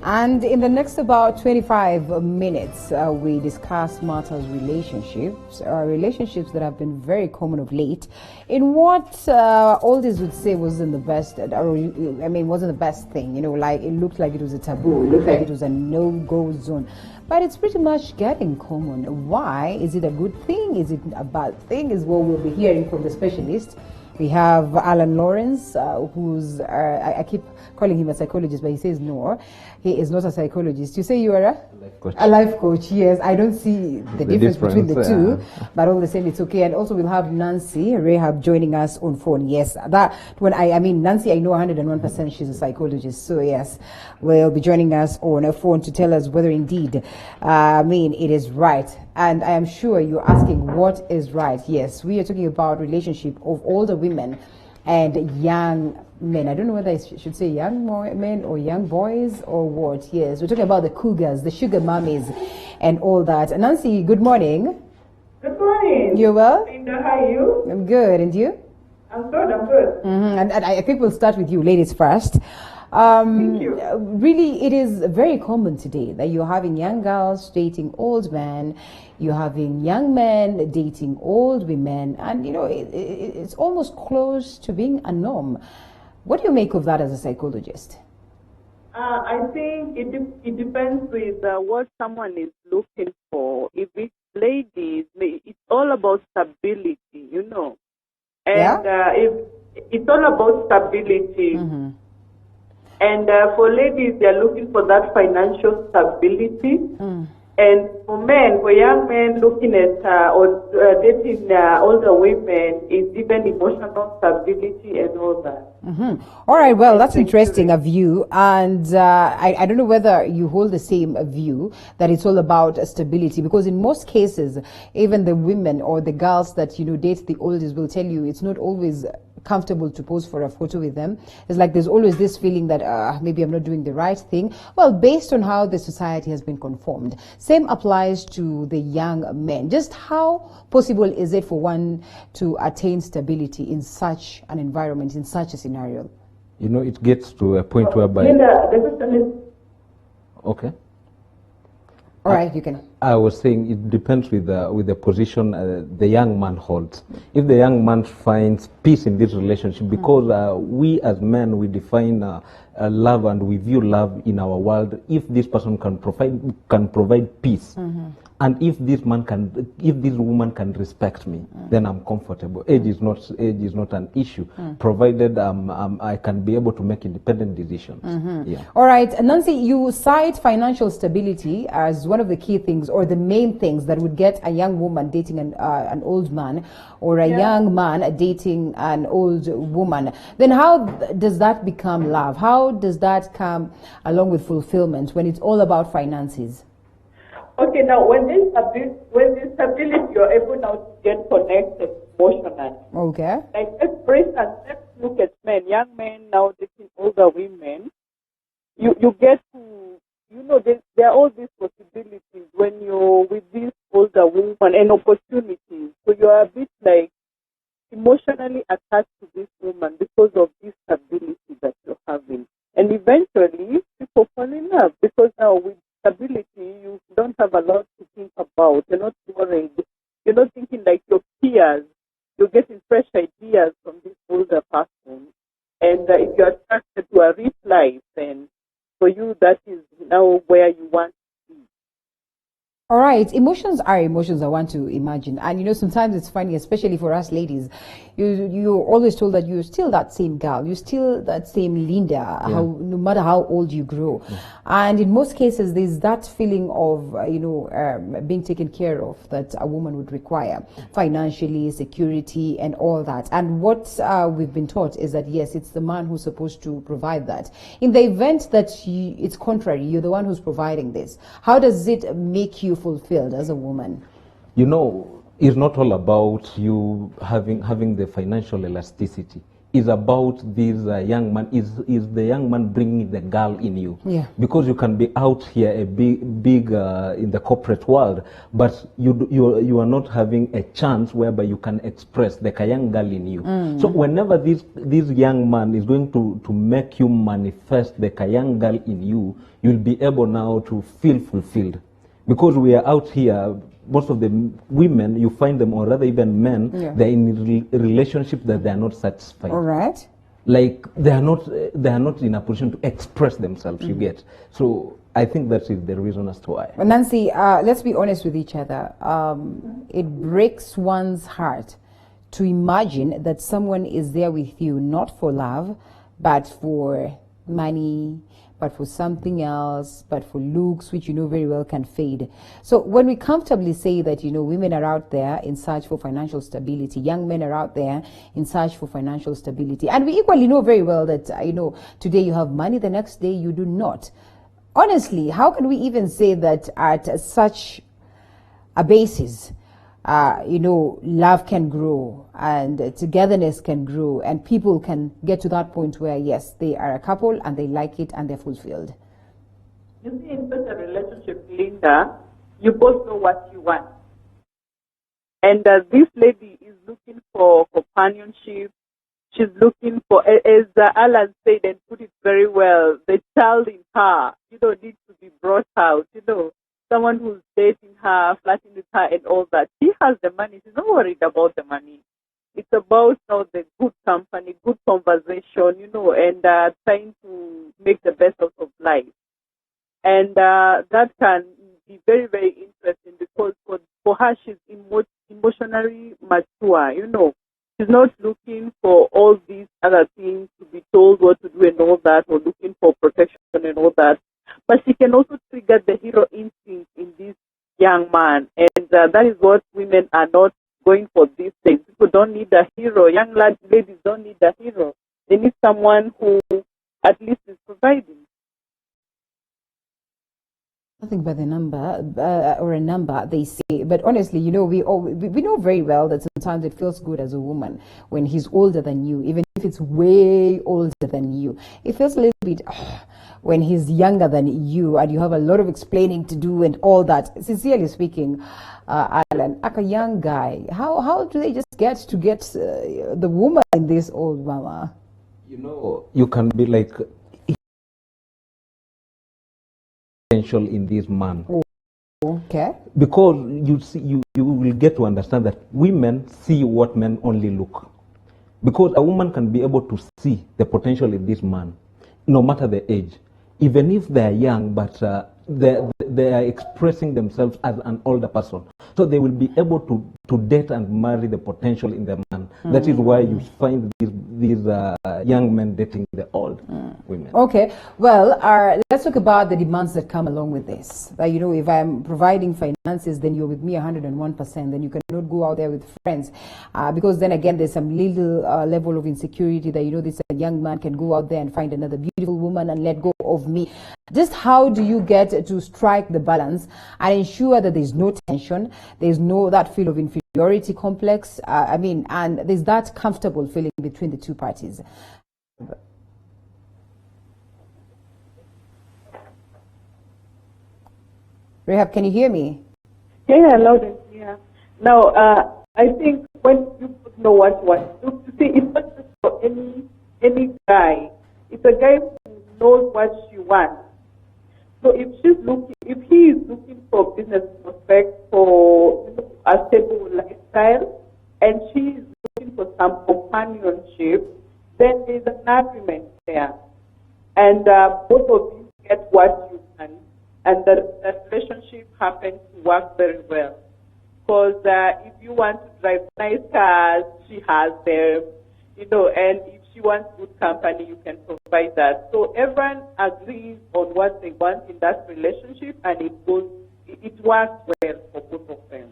And in the next about 25 minutes, we discuss matters relationships that have been very common of late, in what oldies would say wasn't the best, wasn't the best thing, like it looked like it was a taboo, it looked like it was a no-go zone. But it's pretty much getting common. Why? Is it a good thing? Is it a bad thing? Is what we'll be hearing from the specialist. We have Alan Lawrence, who's, I keep calling him a psychologist, but he says no, he is not a psychologist. You say you are a life coach. A life coach, yes. I don't see the difference between the two, but all the same, it's okay. And also we'll have Nancy Rahab joining us on phone. Yes, that when I mean Nancy, I know 101% she's a psychologist. So yes, will be joining us on a phone to tell us whether indeed, it is right. And I am sure you're asking what is right. Yes, we are talking about relationship of older women and young men. I don't know whether I should say young men or young boys or what. Yes, we're talking about the cougars, the sugar mummies and all that. Nancy, good morning. Good morning. You well? Linda, how are you? I'm good. And you? I'm good, I'm good. And I think we'll start with you ladies first. Thank you. Really, it is very common today that you're having young girls dating old men, you're having young men dating old women, and it's almost close to being a norm. What do you make of that as a psychologist? I think it depends with what someone is looking for. If it's ladies, it's all about stability, And if it's all about stability. Mm-hmm. And for ladies, they're looking for that financial stability. And for young men looking at dating older women is even emotional stability and all that. Mm-hmm. All right, well, that's interesting of you. And I don't know whether you hold the same view that it's all about stability, because in most cases, even the women or the girls that, date the oldest will tell you it's not always comfortable to pose for a photo with them. It's like there's always this feeling that maybe I'm not doing the right thing. Well, based on how the society has been conformed. Same applies to the young men. Just how possible is it for one to attain stability in such an environment, in such a scenario? It gets to a point whereby... Linda, the question is... Okay. All right, you can. I was saying it depends with the position the young man holds. If the young man finds peace in this relationship, because we as men, we define love and we view love in our world. If this person can provide peace, and if this woman can respect me, then I'm comfortable. Age is not an issue, provided I can be able to make independent decisions. Yeah. All right, Nancy, you cite financial stability as one of the key things or the main things that would get a young woman dating an old man, or a young man dating an old woman. Then how does that become love? How does that come along with fulfillment when it's all about finances? Okay, now when this stability, you're able now to get connected emotionally. Okay. Like, for instance, let's look at men, young men now dating older women. You get to, there are all these possibilities when you're with this older woman and opportunities. So you are a bit like emotionally attached to this woman because of this stability that you're having. And eventually, people fall in love because now with stability, you don't have a lot to think about. You're not worried. You're not thinking like your peers. You're getting fresh ideas from this older person. And if you're attracted to a rich life, then for you, that is now where you want to be. All right, emotions are emotions, I want to imagine. And sometimes it's funny, especially for us ladies, you're always told that you're still that same girl, you're still that same Linda, no matter how old you grow. And in most cases, there's that feeling of, being taken care of that a woman would require, financially, security, and all that. And what we've been taught is that, yes, it's the man who's supposed to provide that. In the event that it's contrary, you're the one who's providing this, how does it make you fulfilled as a woman? It's not all about you having the financial elasticity. is about this young man, is the young man bringing the girl in you. Yeah. Because you can be out here a big in the corporate world, but you are not having a chance whereby you can express the young girl in you. So whenever this young man is going to make you manifest the young girl in you, you'll be able now to feel fulfilled. Because we are out here, most of the women, you find them, or rather even men, they're in relationships that they are not satisfied. All right. Like they are not in a position to express themselves. You get. So I think that is the reason as to why. But Nancy, let's be honest with each other. It breaks one's heart to imagine that someone is there with you not for love, but for money, but for something else, but for looks, which you know very well can fade. So when we comfortably say that, you know, women are out there in search for financial stability, young men are out there in search for financial stability, and we equally know very well that, you know, today you have money, the next day you do not. Honestly, how can we even say that at such a basis, you know, love can grow and togetherness can grow and people can get to that point where, yes, they are a couple and they like it and they're fulfilled? You see, in such a relationship, Linda, you both know what you want. And this lady is looking for companionship. She's looking for, as Alan said and put it very well, the child in her, you know, needs to be brought out, you know. Someone who's dating her, flirting with her and all that. She has the money. She's not worried about the money. It's about, you know, the good company, good conversation, you know, and trying to make the best out of life. And that can be very, very interesting because for her, she's emotionally mature, you know. She's not looking for all these other things, to be told what to do and all that, or looking for protection and all that. But she can also trigger the hero instinct in this young man. And that is what women are not going for these days. People don't need a hero. Young ladies don't need a hero. They need someone who at least is providing. Nothing but the number or a number, they say. But honestly, you know, we know very well that sometimes it feels good as a woman when he's older than you, even if it's way older than you. It feels a little bit when he's younger than you and you have a lot of explaining to do and all that. Sincerely speaking, Alan, like a young guy, how do they just get the woman in this old mama? You know, you can be like potential in this man. Okay. Because you see, you will get to understand that women see what men only look. Because a woman can be able to see the potential in this man, no matter the age. Even if they are young, but they are expressing themselves as an older person. So they will be able to date and marry the potential in the man. That is why you find these young men dating the old women. Okay, well, let's talk about the demands that come along with this. You know, if I'm providing finances, then you're with me 101%. Then you cannot go out there with friends, because then again, there's some little level of insecurity that, you know, this young man can go out there and find another beautiful woman and let go of me. Just how do you get to strike the balance and ensure that there's no tension, there's no that feel of inferiority complex, and there's that comfortable feeling between the two parties? Rahab, can you hear me? Yeah, loud and clear. Now, I think when you know what you want to see, it's not just for any guy. It's a guy who knows what she wants. So if he is looking for business prospects, for a stable lifestyle, and she is looking for some companionship, then there's an agreement there. And both of you get what you want, and the relationship happens to work very well. Because if you want to drive nice cars, she has them, you know, and if she wants good company, you can provide that. So everyone agrees on what they want in that relationship, and it works well for both of them.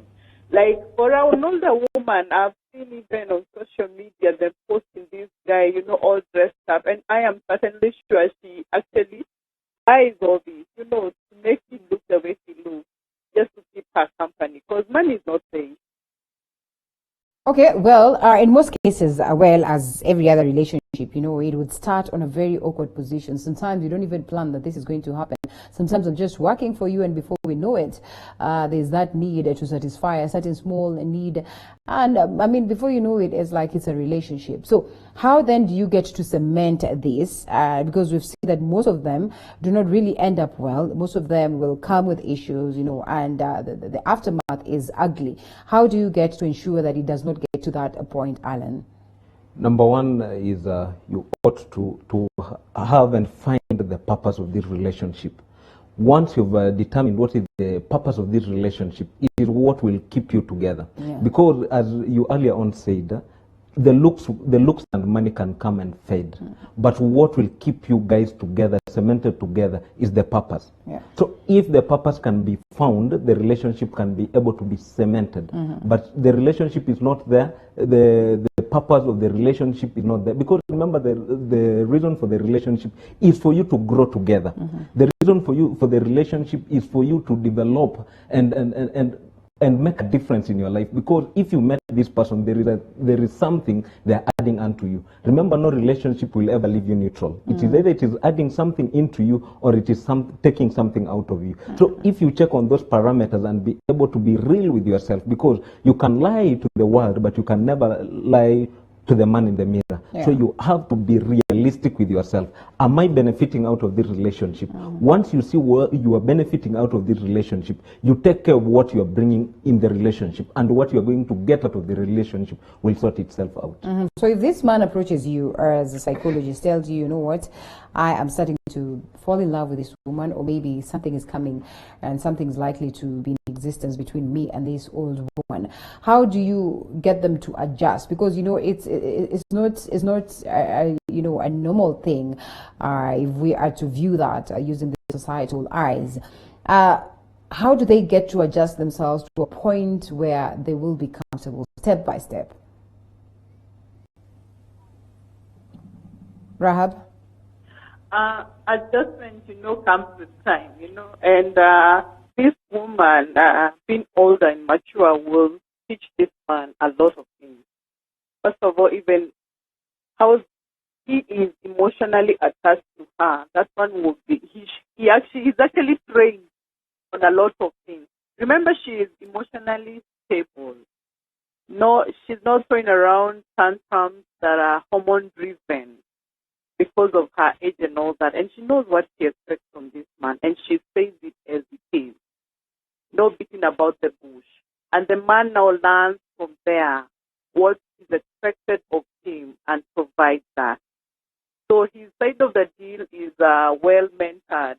Like for an older woman, I've seen even on social media them posting this guy, you know, all dressed up, and I am certainly sure she actually buys all this, you know, to make him look the way he looks, just to keep her company, because money is not there. Okay, well, in most cases, well, as every other relationship, it would start on a very awkward position. Sometimes you don't even plan that this is going to happen. Sometimes I'm just working for you, and before we know it, there's that need to satisfy a certain small need. And before you know it, it's like it's a relationship. So how then do you get to cement this? Because we've seen that most of them do not really end up well. Most of them will come with issues, and the aftermath is ugly. How do you get to ensure that it does not get to that point, Alan? Number one is you ought to have and find the purpose of this relationship. Once you've determined what is the purpose of this relationship, it is what will keep you together. Yeah. Because as you earlier on said, the looks and money can come and fade. But what will keep you guys together, cemented together, is the purpose. Yeah. So if the purpose can be found, the relationship can be able to be cemented. But the relationship is not there, the purpose of the relationship is not there. Because remember, the reason for the relationship is for you to grow together. The reason for the relationship is for you to develop and make a difference in your life. Because if you met this person, there is something they're adding onto you. Remember, no relationship will ever leave you neutral. It is either it is adding something into you, or it is taking something out of you. So if you check on those parameters and be able to be real with yourself, because you can lie to the world, but you can never lie to the man in the mirror. Yeah. So you have to be realistic with yourself. Am I benefiting out of this relationship? Once you see what you are benefiting out of this relationship, you take care of what you are bringing in the relationship, and what you are going to get out of the relationship will sort itself out. So if this man approaches you, or as a psychologist tells you, you know what, I am starting to fall in love with this woman, or maybe something is coming and something is likely to be in existence between me and this old woman, how do you get them to adjust? Because it's not a normal thing if we are to view that using the societal eyes. How do they get to adjust themselves to a point where they will be comfortable step by step? Rahab? Adjustment, comes with time, and this woman, being older and mature, will teach this man a lot of things. First of all, even how he is emotionally attached to her. That one will be, he's actually trained on a lot of things. Remember, she is emotionally stable. No, she's not throwing around tantrums that are hormone driven because of her age and all that. And she knows what she expects from this man, and she says it as it is. No beating about the bush. And the man now learns from there what is expected of him and provides that. So his side of the deal is well mentored.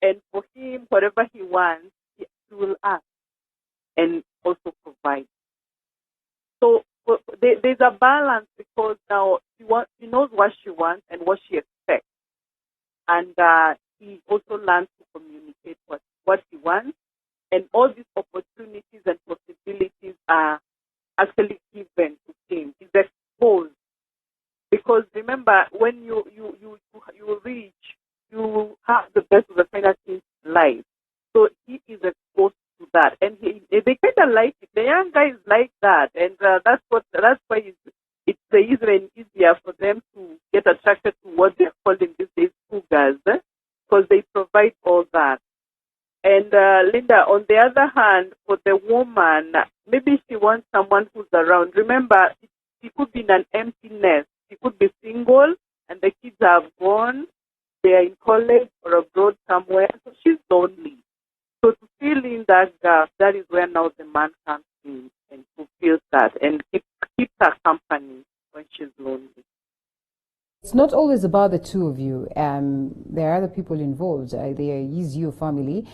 And for him, whatever he wants, he will ask and also provide. So there's a balance, because now he knows what she wants and what she expects. And he also learns to communicate what he wants. And all these opportunities and possibilities are actually given to him. He's exposed. Because remember, when you reach, you have the best of the final things in life. So he is exposed to that, and they kind of like it. The young guys like that, and that's why it's even easier for them to get attracted to what they're calling these days cougars, because they provide all that. And Linda, on the other hand, for the woman, maybe she wants someone who's around. Remember, she could be in an empty nest. She could be single, and the kids have gone. They are in college or abroad somewhere, so she's lonely. So to fill in that gap, that is where now the man comes in and fulfills that and keeps her company when she's lonely. It's not always about the two of you. There are other people involved. There is your family,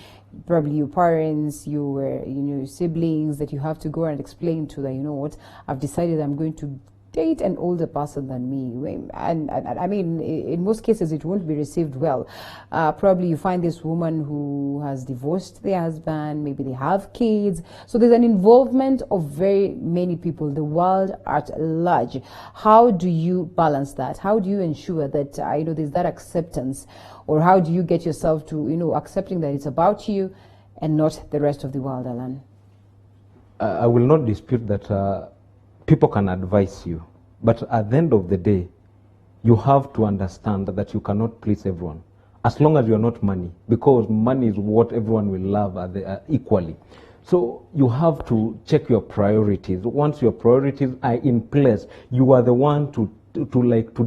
probably your parents, your siblings, that you have to go and explain to them, what, I've decided I'm going to date an older person than me. And I mean, in most cases, it won't be received well. Probably you find this woman who has divorced their husband, maybe they have kids. So there's an involvement of very many people, the world at large. How do you balance that? How do you ensure that, there's that acceptance? Or how do you get yourself to, accepting that it's about you and not the rest of the world, Alan? I will not dispute that people can advise you, but at the end of the day, you have to understand that you cannot please everyone, as long as you're not money, because money is what everyone will love equally. So you have to check your priorities. Once your priorities are in place, you are the one to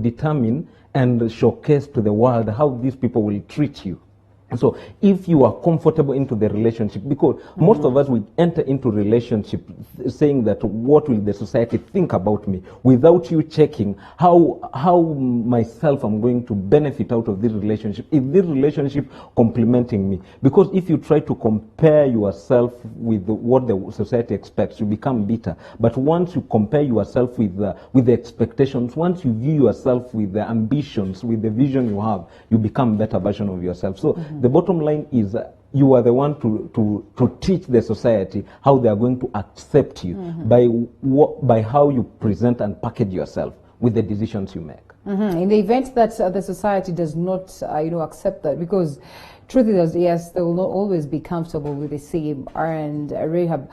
determine and showcase to the world how these people will treat you. So if you are comfortable into the relationship, because most of us, we enter into relationship saying that what will the society think about me, without you checking how myself I'm going to benefit out of this relationship. Is this relationship complementing me? Because if you try to compare yourself with what the society expects, you become bitter. But once you compare yourself with the expectations, once you view yourself with the ambitions, with the vision you have, you become a better version of yourself. So the bottom line is you are the one to teach the society how they are going to accept you by how you present and package yourself with the decisions you make. In the event that the society does not, accept that, because truth is, yes, they will not always be comfortable with the same. And Rahab,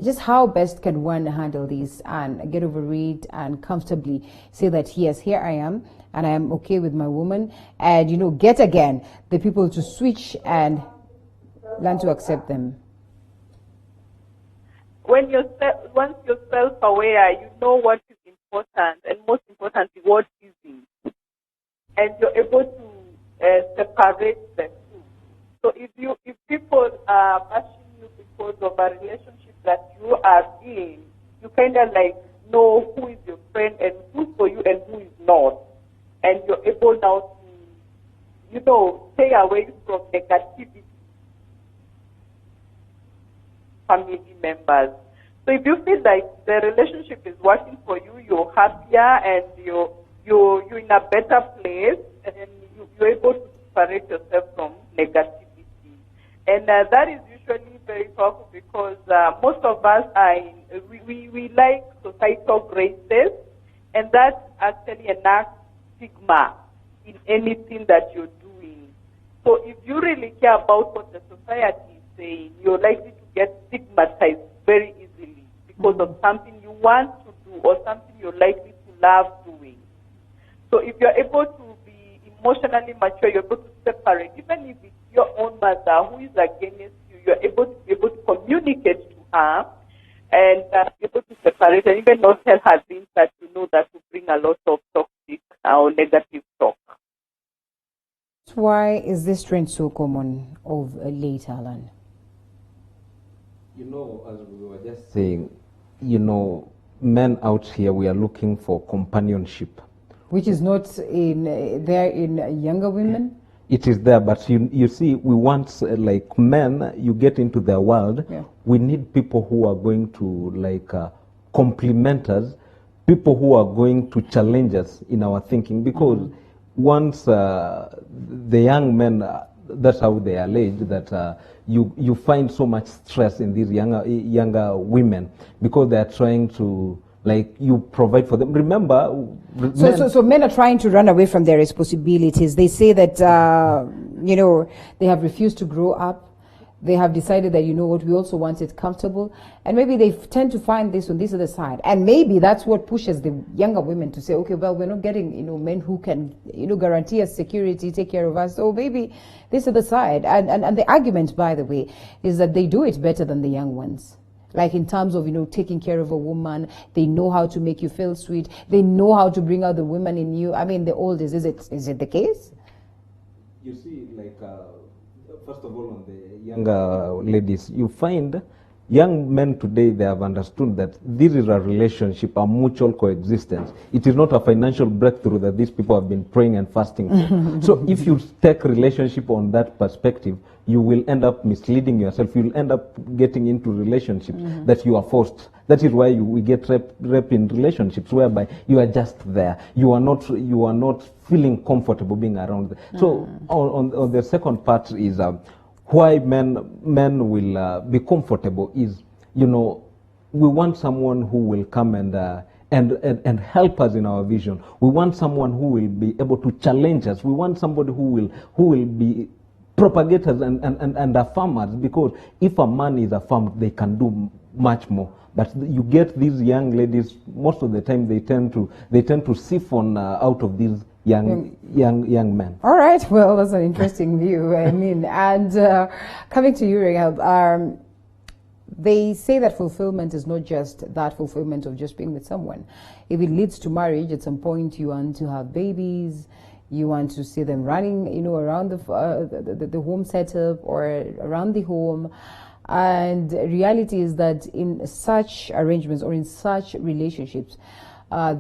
just how best can one handle this and get over it and comfortably say that, yes, here I am, and I am okay with my woman, and get again the people to switch and learn to accept them? Once you're self-aware, you know what is important, and most importantly, what isn't, and you're able to separate the two. So if people are bashing you because of a relationship that you are in, you kind of know who is your friend and who's for you and who is not. And you're able now to, stay away from negativity, family members. So if you feel like the relationship is working for you, you're happier and you're in a better place, and you're able to separate yourself from negativity. And that is usually very powerful because most of us we like societal graces, and that's actually an stigma in anything that you're doing. So if you really care about what the society is saying, you're likely to get stigmatized very easily because of something you want to do or something you're likely to love doing. So if you're able to be emotionally mature, you're able to separate. Even if it's your own mother who is against you, you're able to communicate to her and be able to separate and even not tell her things that that will bring a lot of toxic or negative talk. Why is this trend so common of late, Alan? As we were just saying, men out here, we are looking for companionship. Which is not there in younger women? It is there, but you see, we want, like men, you get into their world, we need people who are going to, complement us, people who are going to challenge us in our thinking, because once the young men, that's how they are laid, that you find so much stress in these younger women because they are trying to, you provide for them. Remember, so men are trying to run away from their responsibilities. They say that they have refused to grow up. They have decided that, what, we also want it comfortable. And maybe they tend to find this on this other side. And maybe that's what pushes the younger women to say, okay, well, we're not getting, men who can, guarantee us security, take care of us. So maybe this other side. And the argument, by the way, is that they do it better than the young ones. Like in terms of, taking care of a woman, they know how to make you feel sweet. They know how to bring out the women in you. I mean, the oldest, is it the case? You see, first of all, on the younger ladies, you find young men today, they have understood that this is a relationship, a mutual coexistence. It is not a financial breakthrough that these people have been praying and fasting for. So if you take relationship on that perspective, you will end up misleading yourself. You'll end up getting into relationships that you are forced. That is why we get rep in relationships whereby you are just there. You are not feeling comfortable being around them. So on the second part is why men will be comfortable is, we want someone who will come and help us in our vision. We want someone who will be able to challenge us. We want somebody who will be propagators and affirmers, because if a man is affirmed, they can do much more. But you get these young ladies, most of the time they tend to siphon out of these young men. All right, well, that's an interesting view. I mean, and coming to you, Rahab, they say that fulfillment is not just that fulfillment of just being with someone. If it leads to marriage, at some point you want to have babies, you want to see them running, around the home setup or around the home. And reality is that in such arrangements or in such relationships,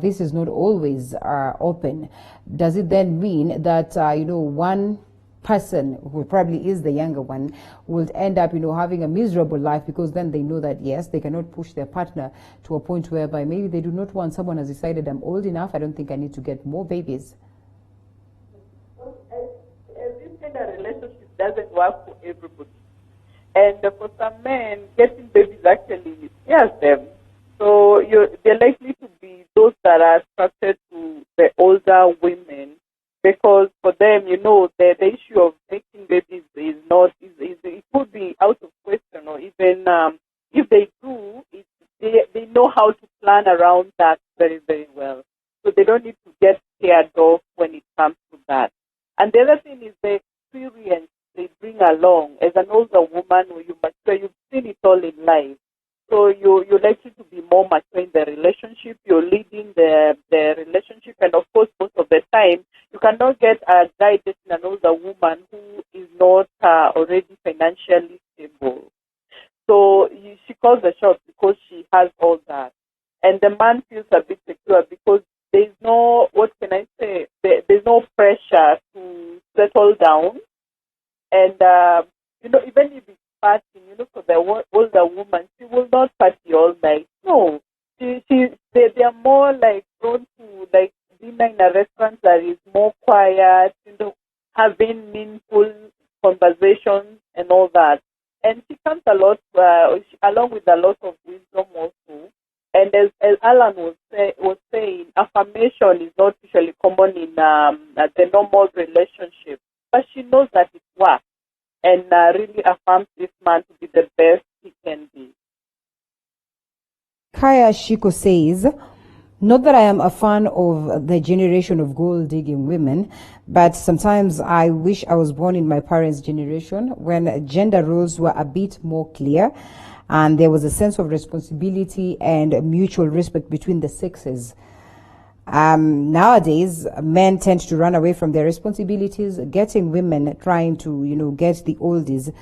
this is not always open. Does it then mean that, one person who probably is the younger one will end up, having a miserable life because then they know that, yes, they cannot push their partner to a point whereby maybe they do not want, someone has decided, I'm old enough, I don't think I need to get more babies. As this kind of relationship doesn't work for everybody. And for some men, getting babies actually scares them. So they're likely to be those that are attracted to the older women, because for them, the issue of making babies is not, it could be out of question, or even if they do, they know how to plan around that very, very well. So they don't need to get scared off when it comes to that. And the other thing is the experience they bring along. As an older woman, when you mature, you've seen it all in life. So you're likely to be more mature in the relationship. You're leading the relationship, and of course, most of the time, you cannot get a guy dating an older woman who is not already financially stable. So she calls the shots because she has all that, and the man feels a bit secure because there's no, what can I say? There's no pressure to settle down, and even if it's partying, for the older woman, she will not party all night. No, they are more like prone to like dinner in a restaurant that is more quiet, having meaningful conversations and all that. And she comes along with a lot of wisdom also. And as Alan was saying, affirmation is not usually common in the normal relationship, but she knows that it works, and really affirms this man to be the best he can be. Kaya Shiko says, not that I am a fan of the generation of gold-digging women, but sometimes I wish I was born in my parents' generation when gender roles were a bit more clear and there was a sense of responsibility and mutual respect between the sexes. Nowadays, men tend to run away from their responsibilities, getting women trying to, get the oldies,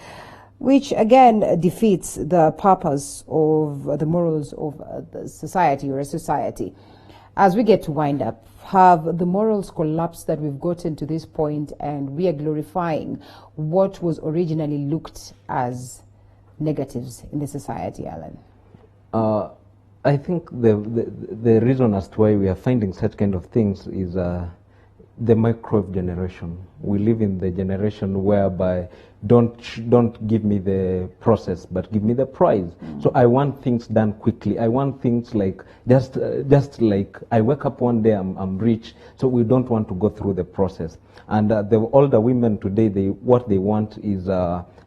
which again defeats the purpose of the morals of the society or a society. As we get to wind up, have the morals collapsed that we've gotten to this point and we are glorifying what was originally looked as negatives in the society, Alan? I think the reason as to why we are finding such kind of things is the microwave generation. We live in the generation whereby don't give me the process, but give me the prize. So I want things done quickly. I want things like just like I wake up one day, I'm rich. So we don't want to go through the process. And the older women today, what they want is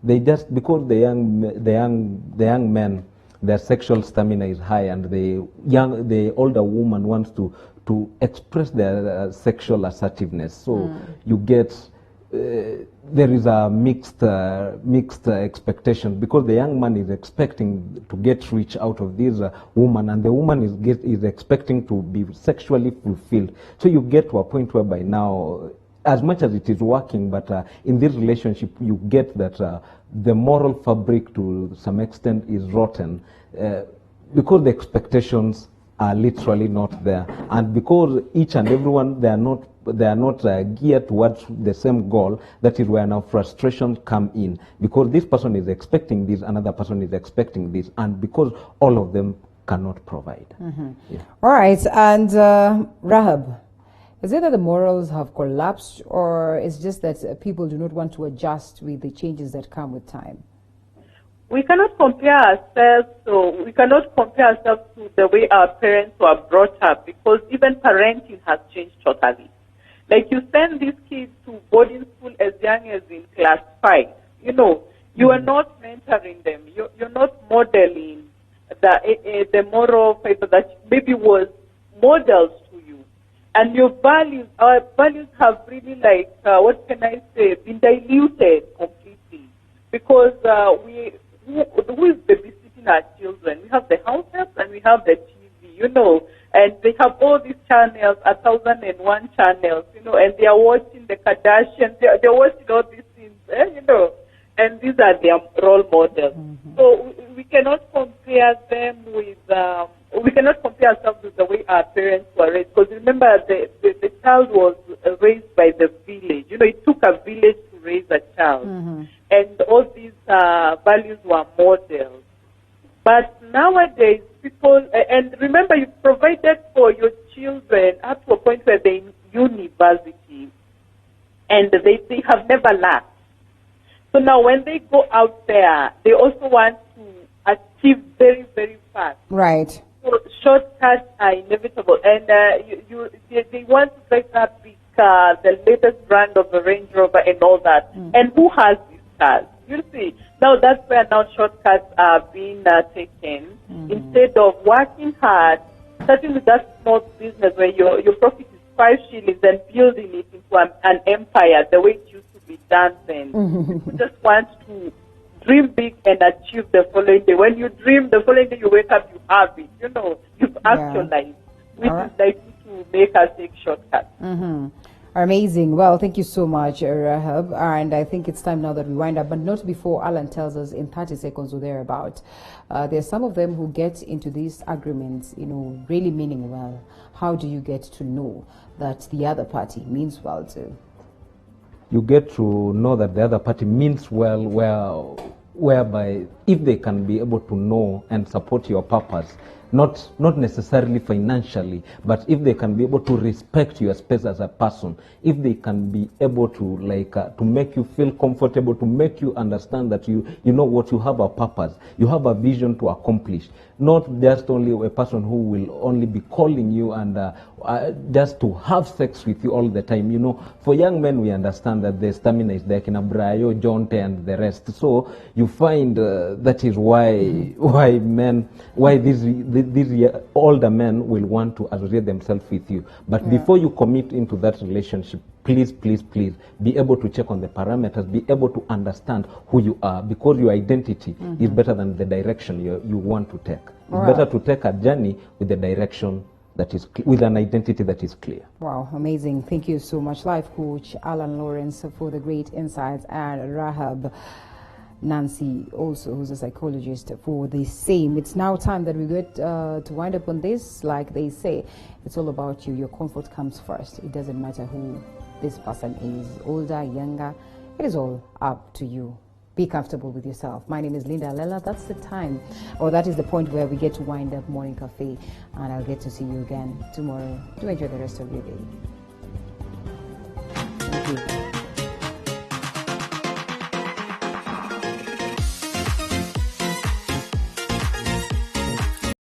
they just, because the young men, their sexual stamina is high, and the older woman wants to express their sexual assertiveness. So you get there is a mixed expectation, because the young man is expecting to get rich out of this woman, and the woman is expecting to be sexually fulfilled. So you get to a point whereby now, as much as it is working, but in this relationship, you get that the moral fabric to some extent is rotten, because the expectations are literally not there, and because each and everyone they are not geared towards the same goal. That is where now frustrations come in, because this person is expecting this, another person is expecting this, and because all of them cannot provide. Yeah. All right, and Rahab, is it that the morals have collapsed, or it's just that people do not want to adjust with the changes that come with time? We cannot compare ourselves to the way our parents were brought up, because even parenting has changed totally. Like, you send these kids to boarding school as young as in class 5. You are not mentoring them. You're not modeling the moral fiber that maybe was models to you. And your values, our values have really what can I say, been diluted completely. Because who is babysitting our children? We have the house helps and we have the TV, and they have all these channels, 1,001 channels, and they are watching the Kardashians, they're watching all these things, and these are their role models. Mm-hmm. So we cannot compare them with, we cannot compare ourselves with the way our parents were raised. Because remember, the child was raised by the village. It took a village to raise a child. Mm-hmm. And all these values were modeled. But nowadays, people, and remember, you provided for your children up to a point where they're in university, and they have never lacked. So now when they go out there, they also want to achieve very, very fast. Right. So shortcuts are inevitable. And they want to drive that big car, the latest brand of the Range Rover and all that. Mm. And who has these cars? You see, now that's where now shortcuts are being taken. Mm-hmm. Instead of working hard, starting with that small business where your profit is 5 shillings and building it into an empire the way it used to be done then. Mm-hmm. People just want to dream big and achieve the following day. When you dream, the following day you wake up, you have it. You've actualized, which is likely to make us take shortcuts. Mm-hmm. Amazing. Well, thank you so much, Rahab. And I think it's time now that we wind up, but not before Alan tells us in 30 seconds or thereabout. There's some of them who get into these agreements, really meaning well. How do you get to know that the other party means well too? You get to know that the other party means well, whereby if they can be able to know and support your purpose, not necessarily financially, but if they can be able to respect your space as a person, if they can be able to to make you feel comfortable, to make you understand that you know what, you have a purpose, you have a vision to accomplish, not just only a person who will only be calling you and just to have sex with you all the time. For young men, we understand that the stamina is there, Kinabrayo, Jonte, and the rest. So you find that is why these older men will want to associate themselves with you. But before you commit into that relationship, please be able to check on the parameters, be able to understand who you are, because your identity is better than the direction you want to take. It's better to take a journey with the direction that is with an identity that is clear. Wow, amazing. Thank you so much, life coach Alan Lawrence, for the great insights, and Rahab Nancy, also, who's a psychologist, for the same. It's now time that we get to wind up on this. Like they say, it's all about you. Your comfort comes first. It doesn't matter who this person is, older, younger. It is all up to you. Be comfortable with yourself. My name is Linda Alela. That's the time, or that is the point where we get to wind up Morning Cafe, and I'll get to see you again tomorrow. Do enjoy the rest of your day. Thank you.